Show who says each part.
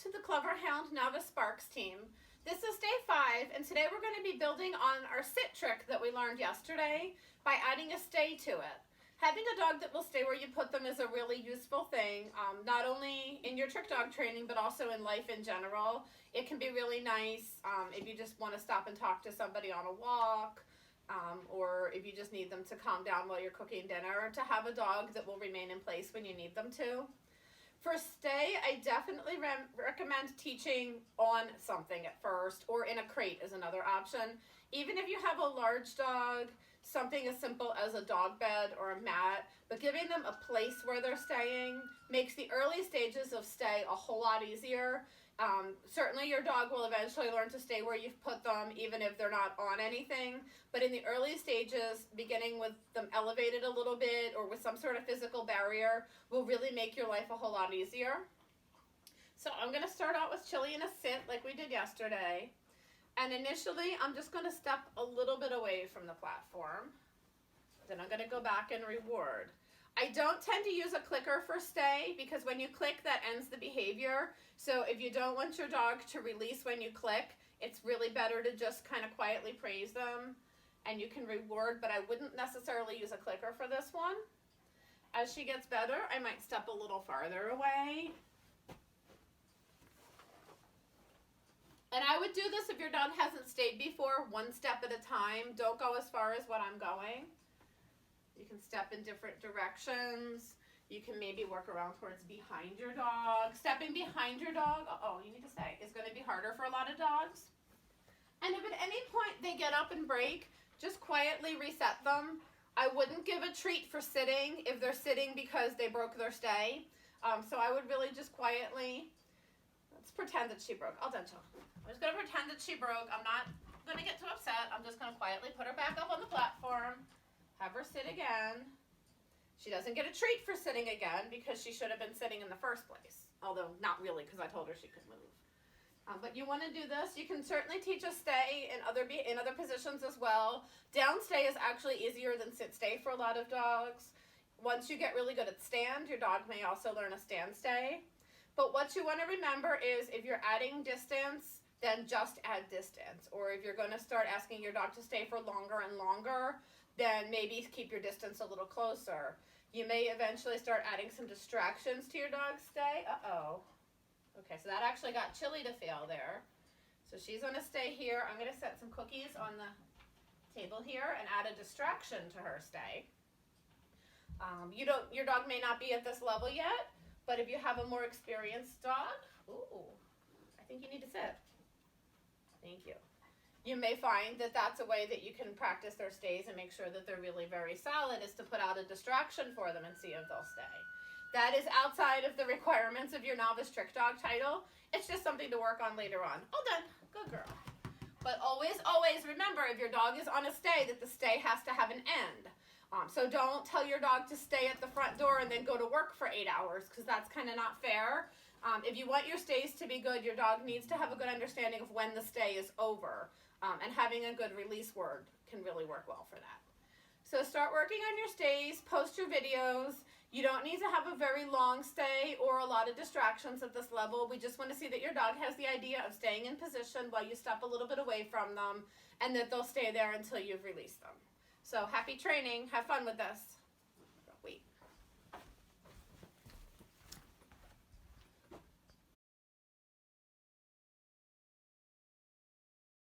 Speaker 1: to the Clever Hound Novice Sparks team. This is day 5, and today we're going to be building on our sit trick that we learned yesterday by adding a stay to it. Having a dog that will stay where you put them is a really useful thing, not only in your trick dog training, but also in life in general. It can be really nice if you just want to stop and talk to somebody on a walk, or if you just need them to calm down while you're cooking dinner, to have a dog that will remain in place when you need them to. For stay, I definitely recommend teaching on something at first, or in a crate is another option. Even if you have a large dog, something as simple as a dog bed or a mat, but giving them a place where they're staying makes the early stages of stay a whole lot easier. Certainly your dog will eventually learn to stay where you've put them, even if they're not on anything. But in the early stages, beginning with them elevated a little bit or with some sort of physical barrier will really make your life a whole lot easier. So I'm going to start out with Chili in a sit like we did yesterday. And initially, I'm just going to step a little bit away from the platform. Then I'm going to go back and reward. I don't tend to use a clicker for stay because when you click, that ends the behavior. So if you don't want your dog to release when you click, it's really better to just kind of quietly praise them, and you can reward, but I wouldn't necessarily use a clicker for this one. As she gets better, I might step a little farther away. And I would do this if your dog hasn't stayed before, one step at a time. Don't go as far as what I'm going. You can step in different directions. You can maybe work around towards behind your dog. Stepping behind your dog, you need to stay, is going to be harder for a lot of dogs. And if at any point they get up and break, just quietly reset them. I wouldn't give a treat for sitting if they're sitting because they broke their stay. So I would really just quietly, let's pretend that she broke. I'm just going to pretend that she broke. I'm not going to get too upset. I'm just going to quietly put her back up on the platform. Have her sit again. She doesn't get a treat for sitting again because she should have been sitting in the first place. Although not really, because I told her she could move. But you want to do this. You can certainly teach a stay in other positions as well. Down stay is actually easier than sit stay for a lot of dogs. Once you get really good at stand, your dog may also learn a stand stay. But what you want to remember is if you're adding distance, then just add distance. Or if you're going to start asking your dog to stay for longer and longer, then maybe keep your distance a little closer. You may eventually start adding some distractions to your dog's stay. Okay, so that actually got Chili to fail there. So she's going to stay here. I'm going to set some cookies on the table here and add a distraction to her stay. Your dog may not be at this level yet, but if you have a more experienced dog, I think you need to sit. Thank you. You may find that that's a way that you can practice their stays and make sure that they're really very solid, is to put out a distraction for them and see if they'll stay. That is outside of the requirements of your novice trick dog title. It's just something to work on later on. All done. Good girl. But always, always remember, if your dog is on a stay, that the stay has to have an end. So don't tell your dog to stay at the front door and then go to work for 8 hours, because that's kind of not fair. If you want your stays to be good, your dog needs to have a good understanding of when the stay is over. And having a good release word can really work well for that. So start working on your stays, post your videos. You don't need to have a very long stay or a lot of distractions at this level. We just want to see that your dog has the idea of staying in position while you step a little bit away from them, and that they'll stay there until you've released them. So happy training. Have fun with this.